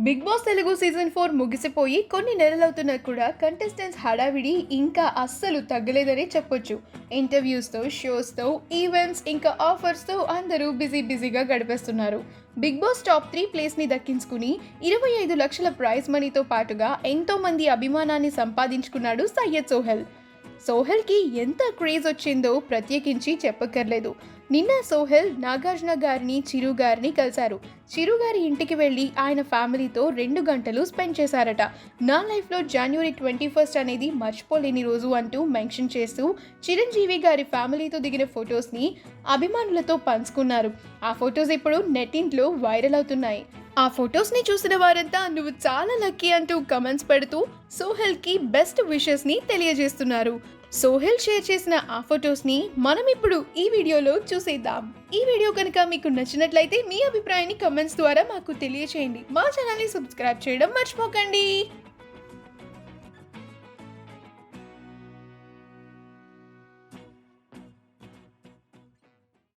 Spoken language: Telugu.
బిగ్ బాస్ తెలుగు సీజన్ 4 ముగిసిపోయి కొన్ని నెలలవుతున్నా కూడా కంటెస్టెంట్స్ హడావిడి ఇంకా అస్సలు తగ్గలేదని చెప్పొచ్చు. ఇంటర్వ్యూస్తో, షోస్తో, ఈవెంట్స్ ఇంకా ఆఫర్స్తో అందరూ బిజీగా గడిపేస్తున్నారు. బిగ్ బాస్ టాప్ 3 ప్లేస్ని దక్కించుకుని 25 లక్షల ప్రైజ్ మనీతో పాటుగా ఎంతో మంది అభిమానాన్ని సంపాదించుకున్నాడు సయ్యద్ సోహెల్. సోహెల్కి ఎంత క్రేజ్ వచ్చిందో ప్రత్యేకించి చెప్పక్కర్లేదు. నిన్న సోహెల్ నాగార్జున గారిని, చిరు గారిని కలిశారు. చిరు గారి ఇంటికి వెళ్ళి ఆయన ఫ్యామిలీతో 2 గంటలు స్పెండ్ చేశారట. నా లైఫ్లో January 21 అనేది మర్చిపోలేని రోజు అంటూ మెన్షన్ చేస్తూ చిరంజీవి గారి ఫ్యామిలీతో దిగిన ఫొటోస్ని అభిమానులతో పంచుకున్నారు. ఆ ఫొటోస్ ఇప్పుడు నెట్టింట్లో వైరల్ అవుతున్నాయి. ఆ ఫొటోస్ని చూసిన వారంతా నువ్వు చాలా లక్కీ అంటూ కమెంట్స్ పెడుతూ సోహెల్కి బెస్ట్ విషెస్ని తెలియజేస్తున్నారు. సోహెల్ షేర్ చేసిన ఆ ఫొటోస్ని మనం ఇప్పుడు ఈ వీడియోలో చూసేద్దాం. ఈ వీడియో కనుక మీకు నచ్చినట్లయితే మీ అభిప్రాయాన్ని కమెంట్స్ ద్వారా మాకు తెలియచేయండి. మా ఛానల్ని సబ్స్క్రైబ్ చేయడం మర్చిపోకండి.